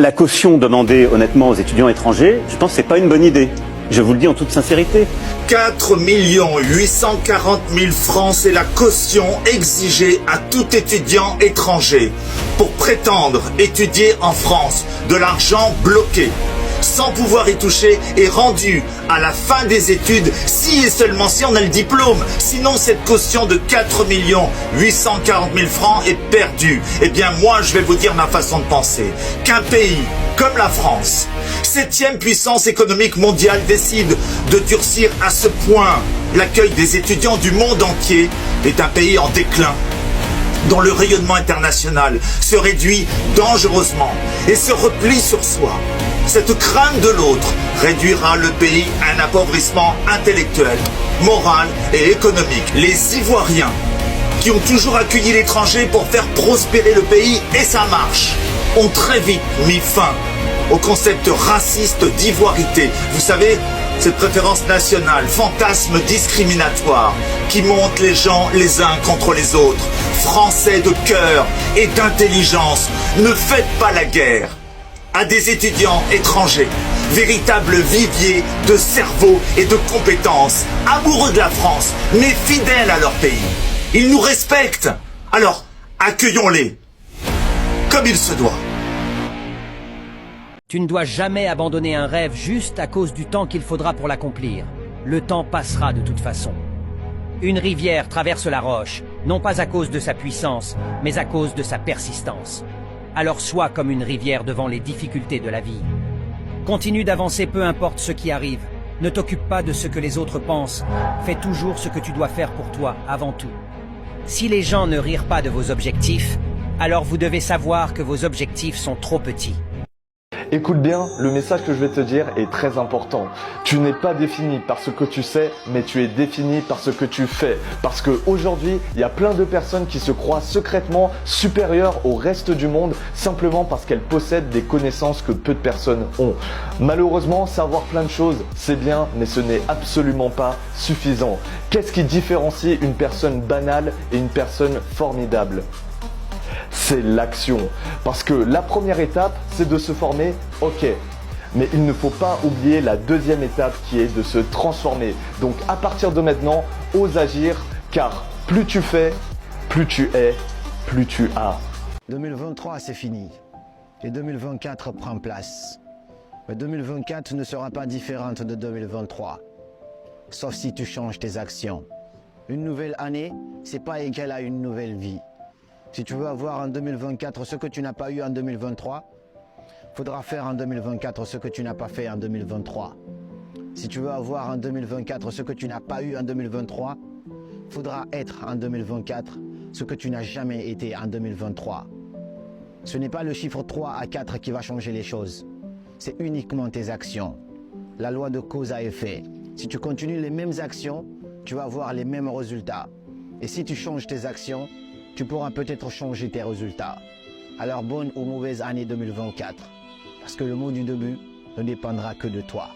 La caution demandée honnêtement aux étudiants étrangers, je pense que c'est pas une bonne idée. Je vous le dis en toute sincérité. 4 840 000 francs, c'est la caution exigée à tout étudiant étranger pour prétendre étudier en France. De l'argent bloqué, sans pouvoir y toucher, et rendu à la fin des études, si et seulement si on a le diplôme. Sinon, cette caution de 4 840 000 francs est perdue. Eh bien, moi, je vais vous dire ma façon de penser. Qu'un pays comme la France, 7e puissance économique mondiale, décide de durcir à ce point l'accueil des étudiants du monde entier, est un pays en déclin, dont le rayonnement international se réduit dangereusement et se replie sur soi. Cette crainte de l'autre réduira le pays à un appauvrissement intellectuel, moral et économique. Les Ivoiriens, qui ont toujours accueilli l'étranger pour faire prospérer le pays, et ça marche, ont très vite mis fin au concept raciste d'ivoirité. Vous savez, cette préférence nationale, fantasme discriminatoire, qui monte les gens les uns contre les autres. Français de cœur et d'intelligence, ne faites pas la guerre à des étudiants étrangers, véritables viviers de cerveau et de compétences, amoureux de la France, mais fidèles à leur pays. Ils nous respectent, alors accueillons-les comme il se doit. Tu ne dois jamais abandonner un rêve juste à cause du temps qu'il faudra pour l'accomplir. Le temps passera de toute façon. Une rivière traverse la roche, non pas à cause de sa puissance, mais à cause de sa persistance. Alors sois comme une rivière devant les difficultés de la vie. Continue d'avancer peu importe ce qui arrive. Ne t'occupe pas de ce que les autres pensent. Fais toujours ce que tu dois faire pour toi, avant tout. Si les gens ne rirent pas de vos objectifs, alors vous devez savoir que vos objectifs sont trop petits. Écoute bien, le message que je vais te dire est très important. Tu n'es pas défini par ce que tu sais, mais tu es défini par ce que tu fais. Parce qu'aujourd'hui, il y a plein de personnes qui se croient secrètement supérieures au reste du monde, simplement parce qu'elles possèdent des connaissances que peu de personnes ont. Malheureusement, savoir plein de choses, c'est bien, mais ce n'est absolument pas suffisant. Qu'est-ce qui différencie une personne banale et une personne formidable ? C'est l'action. Parce que la première étape, c'est de se former, ok. Mais il ne faut pas oublier la deuxième étape qui est de se transformer. Donc à partir de maintenant, ose agir, car plus tu fais, plus tu es, plus tu as. 2023, c'est fini. Et 2024 prend place. Mais 2024 ne sera pas différente de 2023. Sauf si tu changes tes actions. Une nouvelle année, c'est pas égal à une nouvelle vie. Si tu veux avoir en 2024 ce que tu n'as pas eu en 2023, il faudra faire en 2024 ce que tu n'as pas fait en 2023. Si tu veux avoir en 2024 ce que tu n'as pas eu en 2023, il faudra être en 2024 ce que tu n'as jamais été en 2023. Ce n'est pas le chiffre 3 à 4 qui va changer les choses. C'est uniquement tes actions. La loi de cause à effet. Si tu continues les mêmes actions, tu vas avoir les mêmes résultats. Et si tu changes tes actions, tu pourras peut-être changer tes résultats. Alors bonne ou mauvaise année 2024, parce que le mot du début ne dépendra que de toi.